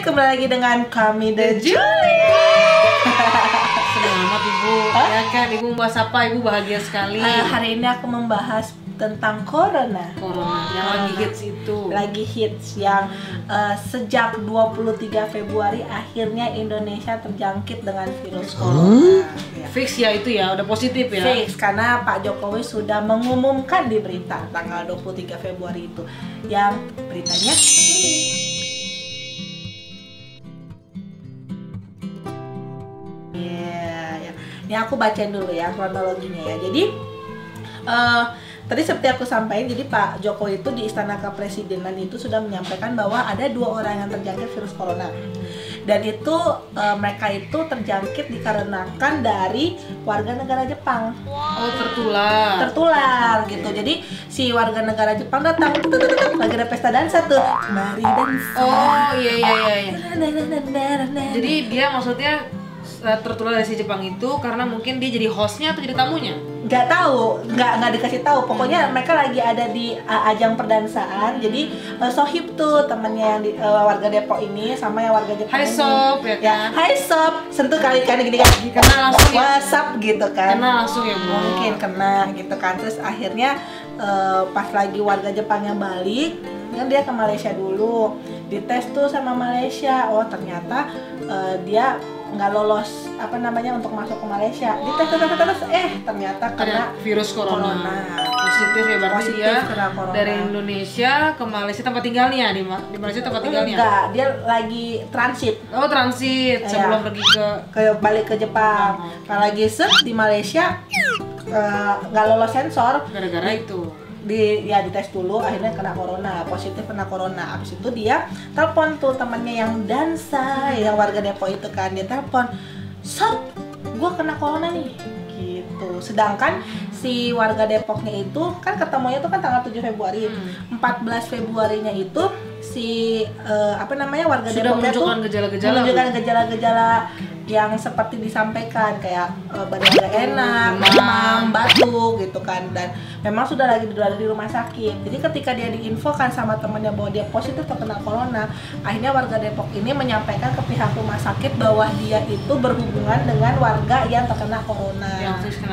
kembali lagi dengan kami The Julie. Selamat Ibu, ya kan Ibu membahas apa? Ibu bahagia sekali. Hari ini aku membahas tentang Corona. Yang lagi hits itu. Lagi hits yang sejak 23 Februari akhirnya Indonesia terjangkit dengan virus Corona. Fix ya itu ya, udah positif ya. Fix, karena Pak Jokowi sudah mengumumkan di berita tanggal 23 Februari itu. Yang beritanya ini aku bacain dulu ya kronologinya ya. Jadi tadi seperti aku sampaikan, jadi Pak Jokowi itu di Istana Kepresidenan itu sudah menyampaikan bahwa ada 2 orang yang terjangkit virus corona. Dan itu mereka itu terjangkit dikarenakan dari warga negara Jepang. Oh, tertular Gitu. Jadi si warga negara Jepang datang, lagi ada pesta dansa tuh, mari dansa. Oh iya. Jadi dia maksudnya tertular dari si Jepang itu karena mungkin dia jadi hostnya atau jadi tamunya? Nggak tahu, nggak dikasih tahu. Pokoknya mereka lagi ada di ajang perdansaan. Jadi Sohib tuh temannya yang warga Depok ini sama yang warga Jepang. Hai Sob, ya kan? Hai Sob, sentuh kali gini kan? Kena langsung ya? WhatsApp gitu kan? Kena langsung ya Bu? Mungkin kena gitu kan. Terus akhirnya pas lagi warga Jepangnya balik, kan dia ke Malaysia dulu, dites tuh sama Malaysia. Oh ternyata dia nggak lolos untuk masuk ke Malaysia. Dites terus ternyata kena virus corona. Positif ya, berarti dia dari Indonesia ke Malaysia tempat tinggalnya di Malaysia tempat tinggalnya. Enggak, dia lagi transit. Oh transit sebelum pergi balik ke Jepang. Kalau lagi di Malaysia nggak lolos sensor gara-gara itu. Dites dulu, akhirnya kena corona, positif kena corona. Abis itu dia telepon tuh temannya yang dansa, yang warga Depok itu kan, dia telepon, "Sob, gua kena corona nih." Gitu. Sedangkan si warga Depoknya itu kan ketemunya tuh kan tanggal 7 Februari. 14 Februarinya itu si warga sudah Depoknya tuh menunjukkan gejala-gejala yang seperti disampaikan, kayak badan gak enak, demam, batuk gitu kan, dan memang sudah lagi di rumah sakit. Jadi ketika dia diinfokan sama temannya bahwa dia positif terkena corona, akhirnya warga Depok ini menyampaikan ke pihak rumah sakit bahwa dia itu berhubungan dengan warga yang terkena corona. Yang fix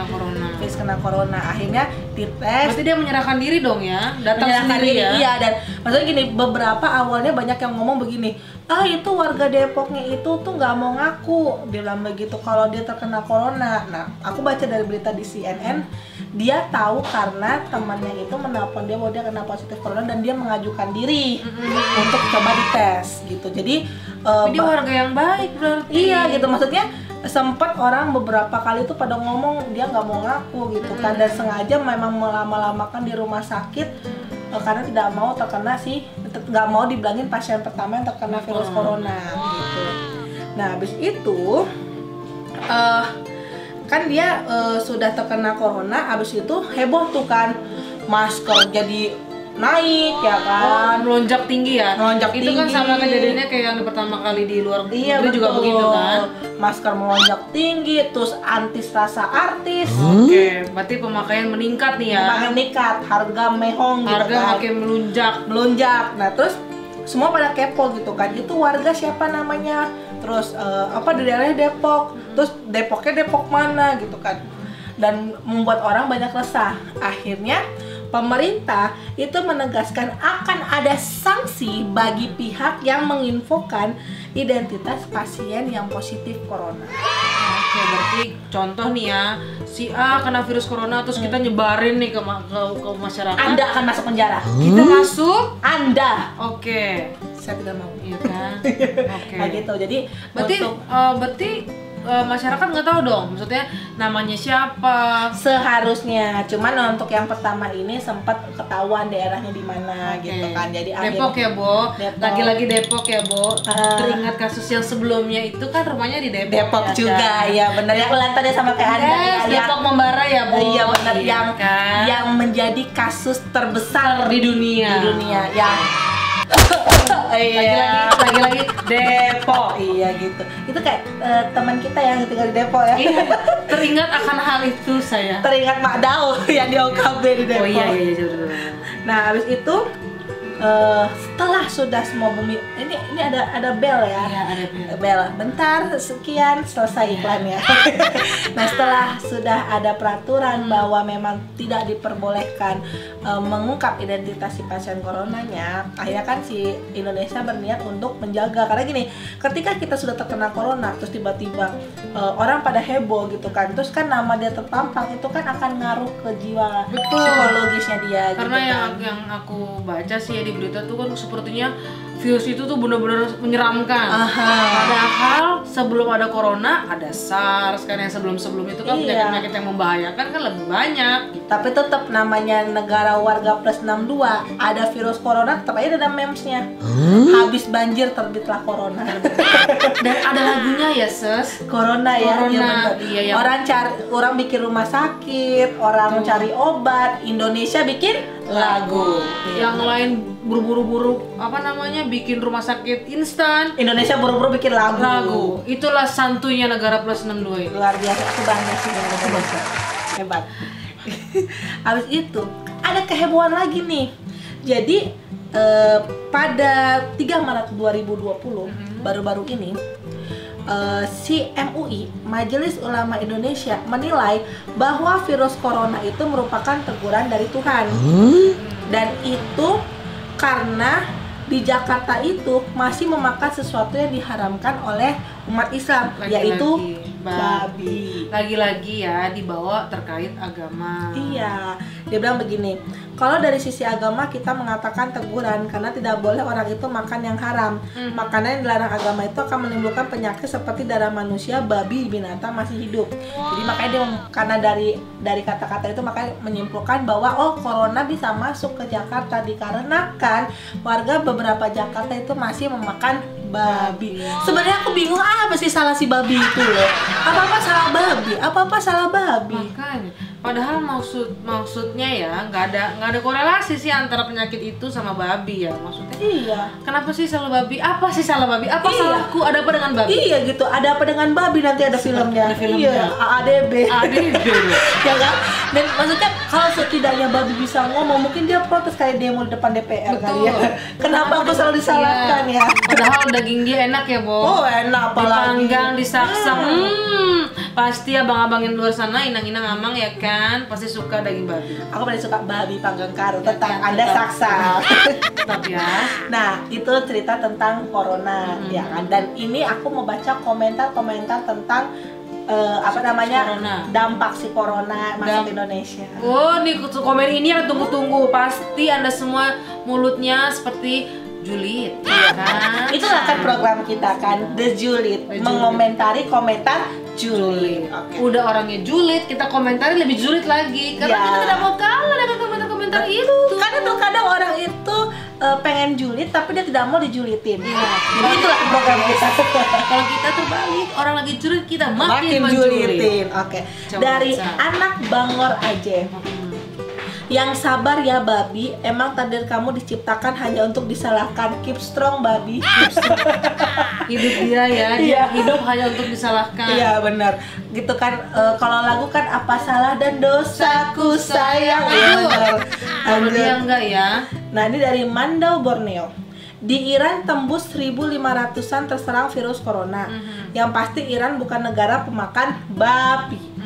kena corona. Akhirnya dites. Berarti dia menyerahkan diri dong ya, datang sendiri ya. Iya, dan maksudnya gini, beberapa awalnya banyak yang ngomong begini, itu warga Depoknya itu tuh nggak mau ngaku, bilang begitu kalau dia terkena corona. Nah, aku baca dari berita di CNN, dia tahu karena temannya itu menelpon dia bahwa dia kena positif corona dan dia mengajukan diri untuk coba dites gitu. Jadi dia warga yang baik berarti. Iya gitu, maksudnya sempat orang beberapa kali tuh pada ngomong dia nggak mau ngaku gitu kan, dan sengaja memang melama-lamakan di rumah sakit karena tidak mau nggak mau dibilangin pasien pertama yang terkena virus corona gitu. Nah habis itu kan dia sudah terkena corona, habis itu heboh tuh kan, masker jadi naik ya kan, melonjak tinggi ya. Melonjak itu tinggi. Kan sama kejadiannya kayak yang pertama kali di luar negeri. Iya, juga begitu kan. Masker melonjak tinggi, terus antis rasa artis. Oke, berarti pemakaian meningkat nih ya. Pemakaian meningkat, harga mehong gitu harga kan. makin melunjak. Nah terus semua pada kepo gitu kan, itu warga siapa namanya, terus di daerahnya Depok, terus Depoknya Depok mana gitu kan, dan membuat orang banyak resah. Akhirnya pemerintah itu menegaskan akan ada sanksi bagi pihak yang menginfokan identitas pasien yang positif corona. Oke, berarti contoh nih ya, si A kena virus corona terus kita nyebarin nih ke masyarakat. Anda akan masuk penjara. Kita masuk? Anda. Oke. Saya tidak mau. Iya kan? Oke. Nah gitu. Jadi berarti masyarakat nggak tahu dong, maksudnya namanya siapa seharusnya. Cuman untuk yang pertama ini sempat ketahuan daerahnya di mana gitu kan. Jadi Depok ya, Bo. Lagi-lagi Depok ya, Bo. Teringat kasus yang sebelumnya itu kan rumahnya di Depok ya, juga kan? Ya benar, yang kelihatannya sama kayak Anda ya. Depok membara ya, Bo. Iya benar, kan? yang menjadi kasus terbesar di dunia yang lagi-lagi Depok. Iya gitu. Itu kayak teman kita yang tinggal di Depok ya. Iya. Teringat akan hal itu saya. Teringat Mak Dao yang di OKB di Depok. Oh iya. Nah, habis itu setelah sudah semua bumi ini ada bel ya. Iya, ada bel. Bel. Bentar, sekian selesai iklannya. Nah, setelah sudah ada peraturan bahwa memang tidak diperbolehkan mengungkap identitas si pasien coronanya, akhirnya kan si Indonesia berniat untuk menjaga, karena gini, ketika kita sudah terkena corona terus tiba-tiba orang pada heboh gitu kan, terus kan nama dia terpampang, itu kan akan ngaruh ke jiwa psikologisnya dia. Karena gitu yang aku baca sih ya di berita tuh kan sepertinya virus itu tuh benar-benar menyeramkan. Padahal sebelum ada corona ada SARS kan, yang sebelum itu kan penyakit-penyakit yang membahayakan kan lebih banyak. Tapi tetap namanya negara warga plus 62, ada virus corona tetap aja ada memesnya. Habis banjir terbitlah corona. Dan ada lagunya ya, Ses. Corona ya, Corona. Iya, orang bikin rumah sakit, orang cari obat, Indonesia bikin lagu. Yang lain buru-buru bikin rumah sakit instan, Indonesia buru-buru bikin lagu. Itulah santunya negara plus 62 ini. Luar biasa, aku bangga sih dengan Indonesia. Hebat. Habis itu ada kehebohan lagi nih. Jadi pada 3 Maret 2020 baru-baru ini si MUI, Majelis Ulama Indonesia, menilai bahwa virus corona itu merupakan teguran dari Tuhan. Dan itu karena di Jakarta itu masih memakan sesuatu yang diharamkan oleh umat Islam, yaitu babi. Lagi-lagi ya dibawa terkait agama. Iya, dia bilang begini, kalau dari sisi agama kita mengatakan teguran karena tidak boleh orang itu makan yang haram. Makanan yang dilarang agama itu akan menimbulkan penyakit seperti darah manusia, babi, binatang masih hidup. Jadi makanya dia karena dari kata-kata itu makanya menyimpulkan bahwa corona bisa masuk ke Jakarta dikarenakan warga beberapa Jakarta itu masih memakan babi. Sebenarnya aku bingung apa sih salah si babi itu loh. Apa-apa salah babi? Apa-apa salah babi? Makanya, padahal maksudnya ya nggak ada korelasi sih antara penyakit itu sama babi ya maksudnya. Iya. Kenapa sih salah babi? Apa sih salah babi? Apa salahku? Ada apa dengan babi? Iya gitu. Ada apa dengan babi, nanti ada filmnya. Ada filmnya. Iya. AADB. ADB. Ya kan? Dan maksudnya kalau setidaknya babi bisa ngomong, mungkin dia protes kayak demo di depan DPR kali ya. Kenapa aku selalu disalahkan ya? Padahal daging dia enak ya, Bo. Oh, enak apalagi. Dipanggang, disaksang. Pasti abang-abangin luar sana inang-inang amang ya kan, pasti suka daging babi. Aku paling suka babi panggang karo, tentang Anda saksa. Tetap ya. Nah, itu cerita tentang corona ya kan. Dan ini aku mau baca komentar-komentar tentang corona. dampak si corona masuk Indonesia. Oh, nih komen ini yang tunggu-tunggu. Pasti Anda semua mulutnya seperti julid, ya kan? Itulah kan program kita kan, The Julid, mengomentari komentar julid. Okay. Udah orangnya julid, kita komentari lebih julid lagi karena kita tidak mau kalah dengan komentar-komentar itu. Karena terkadang orang itu pengen julid tapi dia tidak mau dijulitin. Jadi itulah program kita. Kalau kita terbalik, orang lagi julid kita makin julitin. Oke. Dari anak Bangor Aceh. Yang sabar ya babi, emang takdir kamu diciptakan hanya untuk disalahkan. Keep strong babi. Hidup dia ya, hidup hanya untuk disalahkan. Iya benar. Gitu kan, kalau lagu kan apa salah dan dosaku sayang. Kalau dia enggak ya. Nah ini dari Mandau, Borneo. Di Iran tembus 1.500-an terserang virus corona. Yang pasti Iran bukan negara pemakan babi.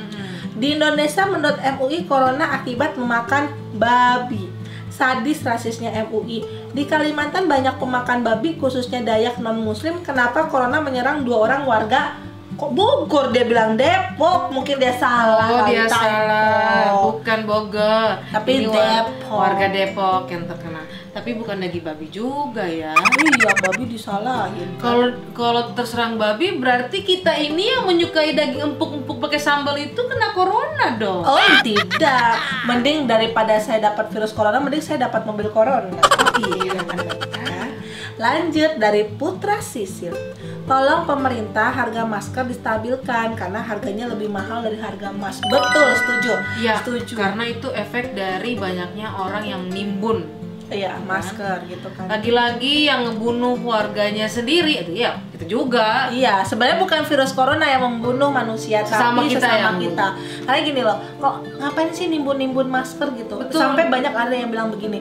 Di Indonesia menurut MUI corona akibat memakan babi. Sadis rasisnya MUI. Di Kalimantan banyak pemakan babi khususnya Dayak non muslim. Kenapa corona menyerang 2 orang warga? Kok Bogor dia bilang Depok? Mungkin dia salah. Oh dia salah. Bukan Bogor. Tapi ini Depok. Warga Depok yang terkena. Tapi bukan daging babi juga ya. Iya, babi disalahin. Kalau terserang babi berarti kita ini yang menyukai daging empuk-empuk pakai sambal itu kena corona dong. Oh tidak, mending daripada saya dapat virus corona, mending saya dapat mobil corona. Iya, lanjut dari Putra Sisil. Tolong pemerintah harga masker distabilkan karena harganya lebih mahal dari harga emas. Betul, setuju. Ya, setuju. Karena itu efek dari banyaknya orang yang nimbun. Iya, masker gitu kan. Lagi-lagi yang ngebunuh warganya sendiri itu ya itu juga. Iya, sebenarnya bukan virus corona yang membunuh manusia, tapi sesama kita. Karena gini loh, kok ngapain sih nimbun-nimbun masker gitu? Betul. Sampai banyak ada yang bilang begini,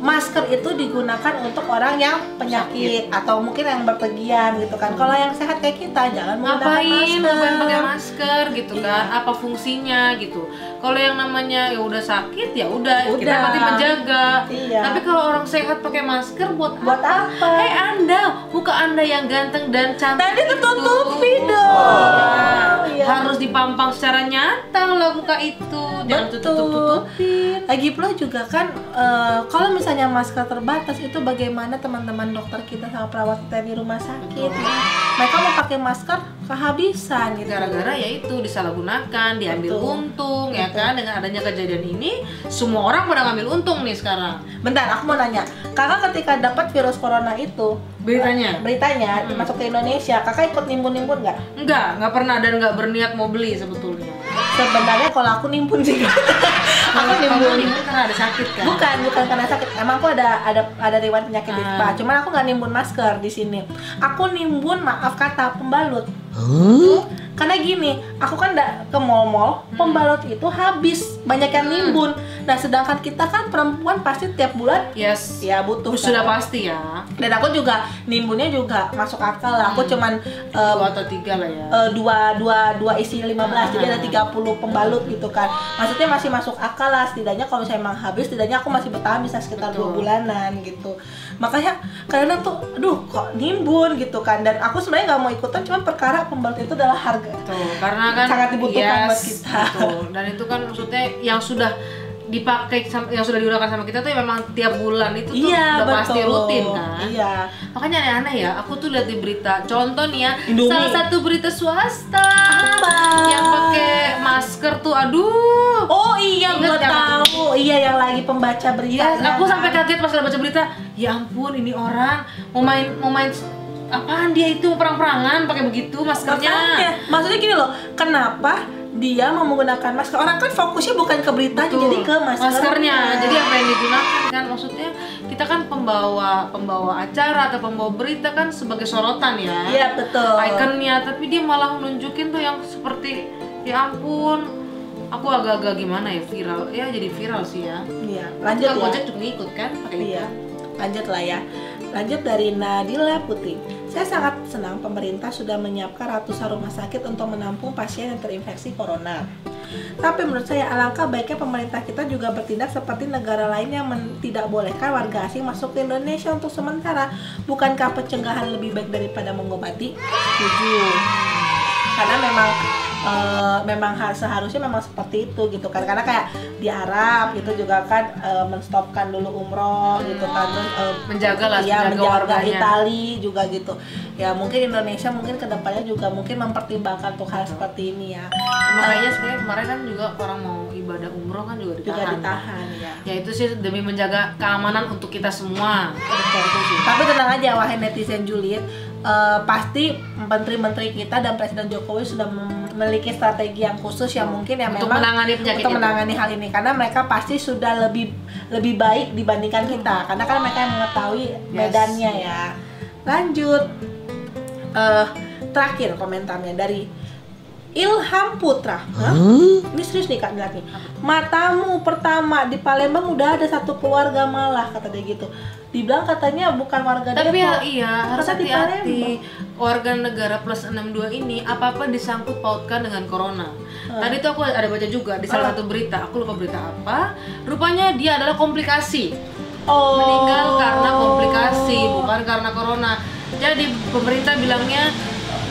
masker itu digunakan untuk orang yang penyakit atau mungkin yang berpergian gitu kan. Kalau yang sehat kayak kita jangan menggunakan masker. Ngapain pakai masker gitu kan? Apa fungsinya gitu? Kalau yang namanya ya udah sakit ya udah kita mati menjaga. Tapi kalau orang sehat pakai masker buat apa? Anda, muka Anda yang ganteng dan cantik tadi tertutupi dong. Harus dipampang secara nyata lah muka itu. Jangan tutup-tutupin. Lagi pula juga kan kalau misalnya masker terbatas itu bagaimana teman-teman dokter kita sama perawat kita di rumah sakit mereka mau pakai masker kehabisan gitu. Gara-gara ya itu disalahgunakan, diambil untung ya kan. Dengan adanya kejadian ini semua orang pada ngambil untung nih sekarang. Bentar, aku mau nanya, kakak ketika dapat virus corona itu beritanya masuk ke Indonesia, kakak ikut nimbun-nimbun nggak? Nggak pernah dan nggak berniat mau beli sebetulnya. Sebenarnya kalau aku nimbun sih. Aku nimbun karena ada sakit kan? Bukan karena sakit. Emang aku ada riwayat penyakit ispa. Cuman aku nggak nimbun masker di sini. Aku nimbun maaf kata pembalut. Karena gini, aku kan ke mall-mall, pembalut itu habis, banyak yang nimbun. Nah, sedangkan kita kan perempuan pasti tiap bulan ya butuh. Sudah pasti ya. Dan aku juga nimbunnya juga masuk akal lah. Aku cuman 2 atau 3 lah ya. Dua isi 15, jadi ada 30 pembalut gitu kan. Maksudnya masih masuk akal lah, setidaknya kalau misalnya emang habis, setidaknya aku masih bertahan bisa sekitar 2 bulanan gitu. Makanya kadang tuh, aduh kok nimbun gitu kan. Dan aku sebenarnya nggak mau ikutan, cuman perkara pembalut itu adalah harga. Tuh, karena kan sangat dibutuhkan buat kita. Betul. Dan itu kan maksudnya yang sudah dipakai, yang sudah digunakan sama kita tuh ya memang tiap bulan itu tuh udah pasti rutin kan. Makanya aneh-aneh ya, aku tuh lihat di berita, contoh nih ya, salah satu berita swasta yang pakai masker tuh, aduh. Oh iya, gue tahu. Iya, yang lagi pembaca berita. Aku sampai kaget pas baca berita. Ya ampun, ini orang mau main apaan dia itu, perang-perangan pakai begitu maskernya. Maksudnya gini loh, kenapa dia mau menggunakan masker? Orang kan fokusnya bukan ke beritanya, jadi ke maskernya. Jadi apa yang digunakan kan, maksudnya kita kan pembawa acara atau pembawa berita kan sebagai sorotan ya. Iya betul. Ikonnya, tapi dia malah nunjukin tuh yang seperti ya ampun, aku agak-agak gimana ya, viral ya, jadi viral sih ya. Iya. Lanjut ya. Gojek juga ngikut kan pakai itu. Lanjut lah ya. Lanjut dari Nadila Putri. Saya sangat senang pemerintah sudah menyiapkan ratusan rumah sakit untuk menampung pasien yang terinfeksi corona. Tapi menurut saya alangkah baiknya pemerintah kita juga bertindak seperti negara lain yang tidak bolehkan warga asing masuk ke Indonesia untuk sementara. Bukankah pencegahan lebih baik daripada mengobati? Setuju. Karena memang seharusnya memang seperti itu gitu kan, karena kayak di Arab itu juga kan menstopkan dulu umroh gitu kan, terus menjaga Itali juga gitu ya. Mungkin Indonesia mungkin kedepannya juga mungkin mempertimbangkan untuk hal seperti ini ya. Makanya sebenarnya kemarin kan juga orang mau ibadah umroh kan juga ditahan ya. Ya itu sih demi menjaga keamanan untuk kita semua. Betul. Tapi tenang aja wahai netizen julid, pasti menteri-menteri kita dan Presiden Jokowi sudah memiliki strategi yang khusus yang mungkin yang untuk memang menangani hal ini, karena mereka pasti sudah lebih baik dibandingkan kita, karena kan mereka yang mengetahui medannya ya. Lanjut, terakhir komentarnya dari Ilham Putra. Ini serius nih Kak Milati. Matamu pertama di Palembang udah ada satu keluarga malah, kata dia gitu. Dibilang katanya bukan warga Depok. Tapi iya harus hati-hati. Warga negara plus 62 ini apa-apa disangkut pautkan dengan corona. Tadi tuh aku ada baca juga di salah satu berita, aku lupa berita apa. Rupanya dia adalah komplikasi. Meninggal karena komplikasi, bukan karena corona. Jadi pemerintah bilangnya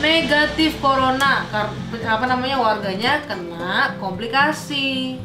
negatif corona, warganya kena komplikasi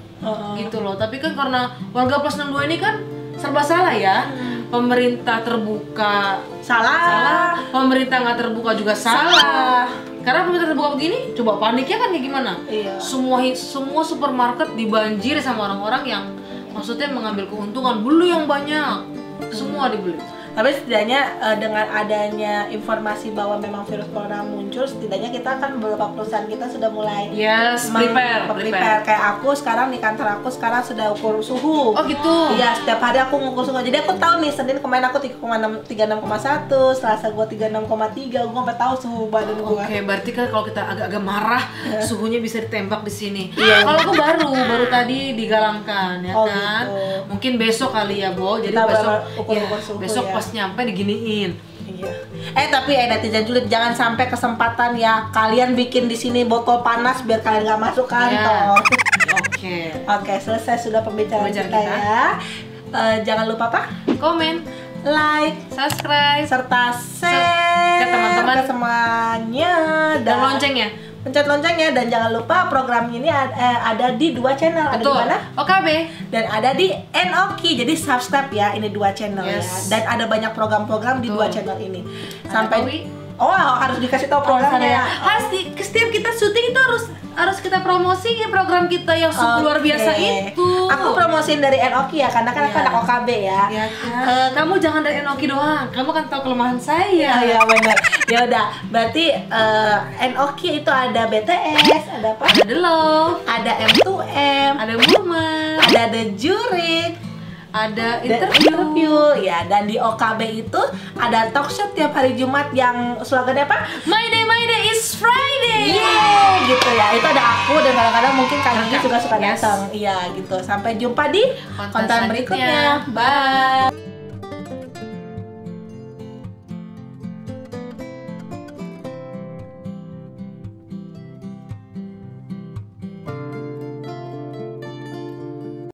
gitu loh. Tapi kan karena warga plus 62 ini kan serba salah ya. Pemerintah terbuka salah, pemerintah nggak terbuka juga salah. Karena pemerintah terbuka begini, coba paniknya kan kayak gimana? Semua supermarket dibanjiri sama orang-orang yang maksudnya mengambil keuntungan, beli yang banyak, semua dibeli. Tapi setidaknya dengan adanya informasi bahwa memang virus corona muncul, setidaknya kita kan beberapa perusahaan kita sudah mulai prepare. Kayak aku sekarang di kantor aku sekarang sudah ukur suhu. Oh gitu? Iya, setiap hari aku ngukur suhu. Jadi aku tahu nih, Senin kemarin aku 36,1, Selasa gue 36,3, gue sampai tahu suhu badan gue. Oke, berarti kan kalau kita agak-agak marah, suhunya bisa ditembak di sini. Iya. Kalau aku baru tadi digalangkan ya kan. Gitu. Mungkin besok kali ya, Bo. Jadi kita besok ukur suhu, besok pas nyampe diginiin. Iya. Tapi netizen julid, jangan sampai kesempatan ya kalian bikin di sini botol panas biar kalian nggak masuk kantor. Oke, selesai sudah pembicaraan kita ya. Jangan lupa apa? Komen, like, subscribe, serta share ke teman-teman semuanya, dan loncengnya. Pencet loncengnya, dan jangan lupa program ini ada di 2 channel. Betul. Ada di mana? OKB dan ada di Enoki. Jadi subscribe ya, ini 2 channel ya. Dan ada banyak program-program di 2 channel ini. Sampai harus dikasih tahu programnya. Harus setiap kita syuting itu harus kita promosiin program kita yang luar biasa itu. Aku promosiin dari Enoki ya, karena kan aku anak OKB ya. Iya kan? Kamu jangan dari Enoki doang. Kamu kan tahu kelemahan saya. Iya benar. Ya udah, berarti Enoki itu ada BTS, ada apa? Ada The Love, ada M2M, ada Movement, ada The Jurik, ada interview ya. Dan di OKB itu ada talk show tiap hari Jumat yang slogannya apa? My day is Friday. Gitu ya. Itu ada aku dan kadang-kadang mungkin Kak Gigi juga suka datang. Iya gitu. Sampai jumpa di konten berikutnya. Bye.